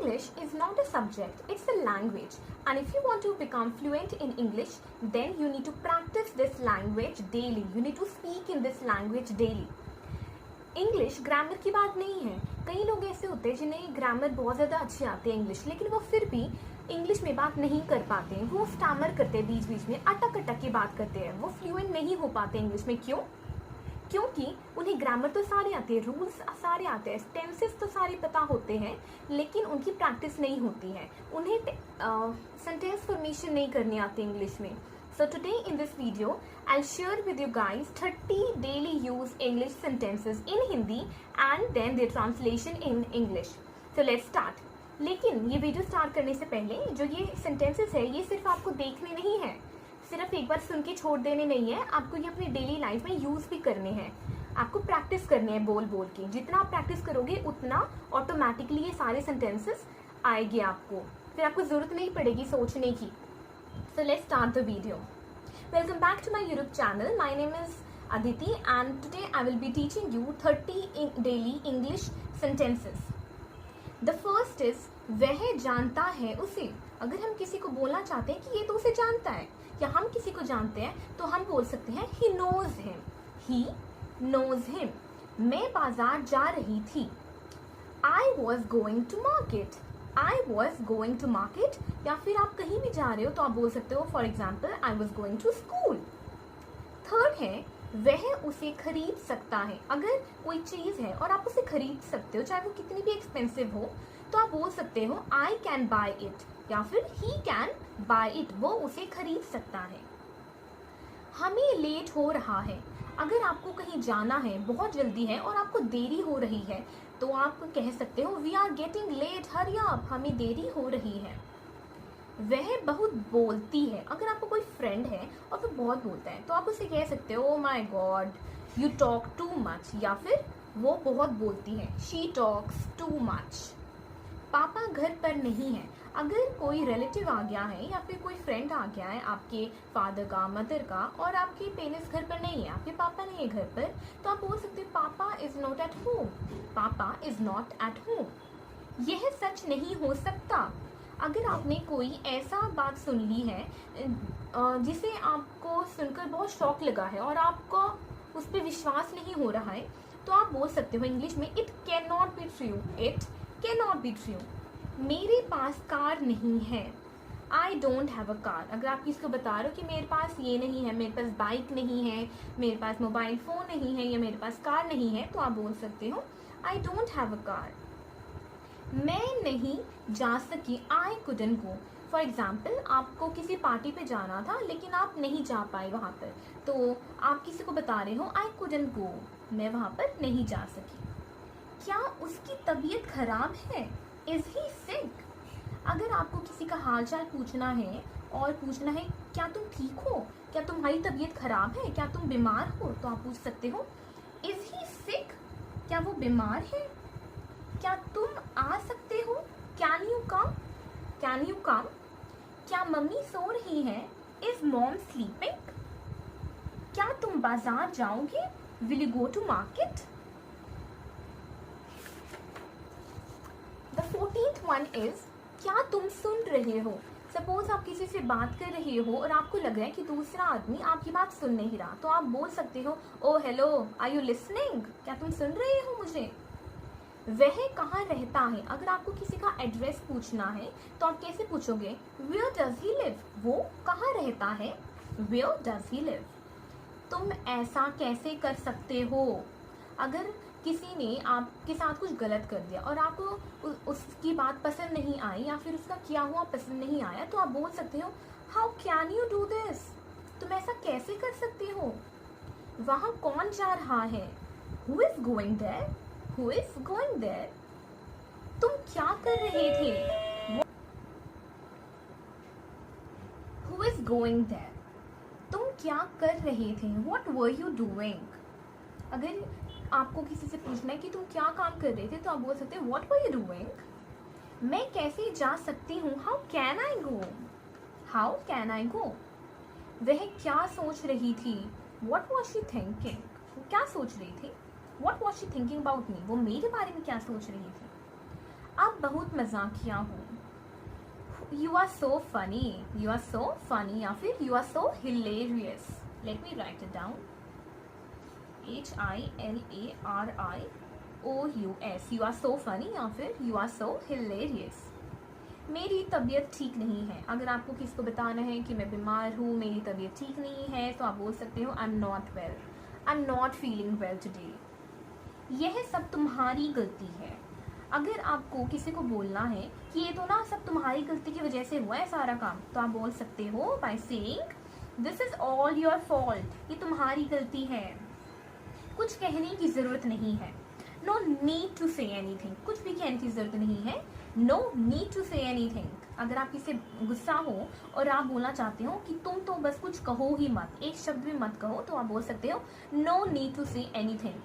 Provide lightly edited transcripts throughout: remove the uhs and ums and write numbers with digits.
English is not a subject, it's a language. And if you want to become fluent in English, then you need to practice this language daily. You need to speak in this language daily. English grammar की बात नहीं है. कई लोग ऐसे होते हैं जिन्हें ग्रामर बहुत ज़्यादा अच्छी आती है इंग्लिश, लेकिन वो फिर भी इंग्लिश में बात नहीं कर पाते हैं. वो स्टैमर करते हैं, बीच बीच में अटक अटक की बात करते हैं. वो फ्लुएंट नहीं हो पाते इंग्लिश में. क्यों? क्योंकि उन्हें ग्रामर तो सारे आते हैं, रूल्स सारे आते हैं, टेंसेस तो सारे पता होते हैं, लेकिन उनकी प्रैक्टिस नहीं होती है. उन्हें सेंटेंस फॉर्मेशन नहीं करनी आती इंग्लिश में. So today in this video, I'll share with you guys 30 daily use English sentences in Hindi and then their translation in English. So let's start. लेकिन ये वीडियो स्टार्ट करने से पहले जो ये सेंटेंसेस है ये सिर्फ आपको देखने नहीं है, सिर्फ एक बार सुन के छोड़ देने नहीं है. आपको ये अपनी डेली लाइफ में यूज़ भी करने हैं. आपको प्रैक्टिस करने हैं बोल बोल के. जितना आप प्रैक्टिस करोगे उतना ऑटोमेटिकली ये सारे सेंटेंसेस आएंगे आपको. फिर आपको ज़रूरत नहीं पड़ेगी सोचने की. So let's start the video. Welcome back to my YouTube channel. My name is Aditi and today I will be teaching you 30 daily English sentences. The first is वह जानता है उसे. अगर हम किसी को बोलना चाहते हैं कि ये तो उसे जानता है या हम किसी को जानते हैं तो हम बोल सकते हैं he knows him. He knows him. मैं बाजार जा रही थी. I was going to market. I was going to market. या फिर आप कहीं भी जा रहे हो तो आप बोल सकते हो for example I was going to school. Third है वह उसे खरीद सकता है. अगर कोई चीज़ है और आप उसे खरीद सकते हो चाहे वो कितनी भी एक्सपेंसिव हो तो आप बोल सकते हो I can buy it या फिर he can buy it. वो उसे खरीद सकता है. हमें लेट हो रहा है. अगर आपको कहीं जाना है, बहुत जल्दी है और आपको देरी हो रही है तो आप कह सकते हो we are getting late, hurry up, हमें देरी हो रही है. वह बहुत बोलती है. अगर आपको कोई फ्रेंड है और वो बहुत बोलता है तो आप उसे कह सकते हो oh my god you talk too much या फिर वो बहुत बोलती है शी टॉक्स टू मच. पापा घर पर नहीं है. अगर कोई रिलेटिव आ गया है या फिर कोई फ्रेंड आ गया है आपके फादर का, मदर का, और आपके पेरेंट्स घर पर नहीं है, आपके पापा नहीं है घर पर, तो आप बोल सकते हैं पापा इज नॉट एट होम. पापा इज नॉट एट होम. यह सच नहीं हो सकता. अगर आपने कोई ऐसा बात सुन ली है जिसे आपको सुनकर बहुत शॉक लगा है और आपको उस पर विश्वास नहीं हो रहा है तो आप बोल सकते हो इंग्लिश में it can not be true. It can not be true. मेरे पास कार नहीं है. I don't have a car. अगर आप किसी को बता रहे हो कि मेरे पास ये नहीं है, मेरे पास बाइक नहीं है, मेरे पास मोबाइल फ़ोन नहीं है या मेरे पास कार नहीं है तो आप बोल सकते हो I don't have a car. मैं नहीं जा सकी. I couldn't go. For example आपको किसी पार्टी पे जाना था लेकिन आप नहीं जा पाए वहाँ पर तो आप किसी को बता रहे हो आई कुडंट गो, मैं वहाँ पर नहीं जा सकी. क्या उसकी तबीयत खराब है. इज ही सिक. अगर आपको किसी का हाल चाल पूछना है और पूछना है क्या तुम ठीक हो, क्या तुम्हारी तबीयत खराब है, क्या तुम बीमार हो, तो आप पूछ सकते हो इज ही सिक. क्या वो बीमार है. क्या तुम आ सकते हो. Can you come. Can you come. क्या मम्मी सो रही है. Is mom sleeping. क्या तुम बाजार जाओगे. Will you go to market. The 14th one is क्या तुम सुन रहे हो. सपोज आप किसी से बात कर रहे हो और आपको लग रहा है कि दूसरा आदमी आपकी बात सुन नहीं रहा तो आप बोल सकते हो ओ हेलो आर यू लिसनिंग. क्या तुम सुन रहे हो मुझे. वह कहाँ रहता है. अगर आपको किसी का एड्रेस पूछना है तो आप कैसे पूछोगे वेयर डज ही लिव. वो कहाँ रहता है. Where does he live. तुम ऐसा कैसे कर सकते हो. अगर किसी ने आपके साथ कुछ गलत कर दिया और आपको उसकी बात पसंद नहीं आई या फिर उसका किया हुआ पसंद नहीं आया तो आप बोल सकते हो how can you do this. तुम ऐसा कैसे कर सकते हो. वहाँ कौन जा रहा है. Who is going there. Who is going there. तुम क्या कर रहे थे. Who is going there. तुम क्या कर रहे थे. What were you doing. अगर आपको किसी से पूछना है कि तुम क्या काम कर रहे थे तो आप बोल सकते हैं व्हाट वर यू डूइंग. मैं कैसे जा सकती हूँ. How can I go. How can I go. वह क्या सोच रही थी. What was she thinking. वो क्या सोच रही थी. What was she thinking about me. वो मेरे बारे में क्या सोच रही थी. आप बहुत मजाकिया हो, you are so funny, you are so funny, या फिर you are so hilarious. Let me write it down, HILARIOUS, you are so funny या फिर यू आर सो हिलेरियस। मेरी तबीयत ठीक नहीं है, अगर आपको किसी को बताना है कि मैं बीमार हूँ, मेरी तबीयत ठीक नहीं है, तो आप बोल सकते हो I am not well, I am not feeling well today. यह सब तुम्हारी गलती है। अगर आपको किसी को बोलना है कि ये तो ना सब तुम्हारी गलती की वजह से हुआ है सारा काम, तो आप बोल सकते हो by saying this is all your fault, ये तुम्हारी गलती है। कुछ कहने की जरूरत नहीं है, no need to say anything, कुछ भी कहने की जरूरत नहीं है, no need to say anything. अगर आप किसी गुस्सा हो और आप बोलना चाहते हो कि तुम तो बस कुछ कहो ही मत, एक शब्द भी मत कहो, तो आप बोल सकते हो no need to say anything.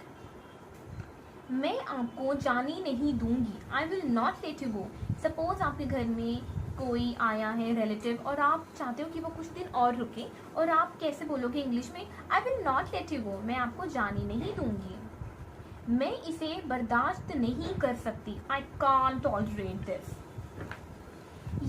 मैं आपको जाने नहीं दूंगी, I will not let you go. Suppose आपके घर में कोई आया है रिलेटिव और आप चाहते हो कि वो कुछ दिन और रुके, और आप कैसे बोलोगे इंग्लिश में, आई विल नॉट लेट यू गो, मैं आपको जाने नहीं दूंगी। मैं इसे बर्दाश्त नहीं कर सकती, आई कांट टॉलरेट दिस।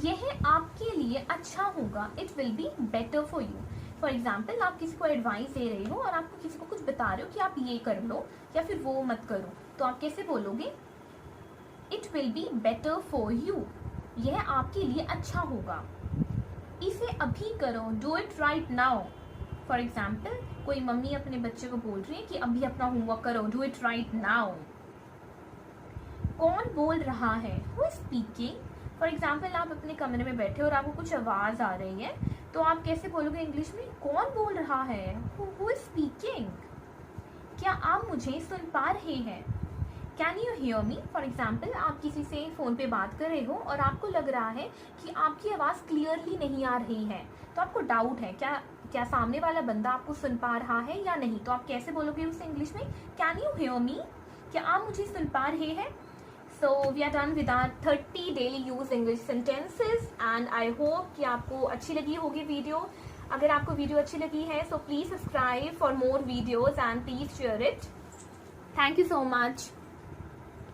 यह आपके लिए अच्छा होगा, it will be better for you. For example, आप किसी को एडवाइस दे रहे हो और आपको किसी को कुछ बता रहे हो कि आप ये कर लो या फिर वो मत करो, तो आप कैसे बोलोगे, it will be better for you, यह आपके लिए अच्छा होगा। इसे अभी करो, do it right now. For example, कोई मम्मी अपने बच्चे को बोल रही है कि अभी अपना होमवर्क करो, डू इट राइट नाउ। कौन बोल रहा है, who is speaking. For example, आप अपने कमरे में बैठे और आपको कुछ आवाज आ रही है, तो आप कैसे बोलोगे इंग्लिश में, कौन बोल रहा है, हु इज स्पीकिंग। क्या आप मुझे सुन पा रहे हैं, can you hear me. For example, आप किसी से फ़ोन पे बात कर रहे हो और आपको लग रहा है कि आपकी आवाज़ क्लियरली नहीं आ रही है, तो आपको डाउट है क्या सामने वाला बंदा आपको सुन पा रहा है या नहीं, तो आप कैसे बोलोगे उसे इंग्लिश में, कैन यू हियर मी, क्या आप मुझे सुन पा रहे हैं। So we are done with our 30 daily use English sentences and I hope कि आपको अच्छी लगी होगी वीडियो। अगर आपको वीडियो अच्छी लगी है so please subscribe for more videos and please share it. Thank you so much.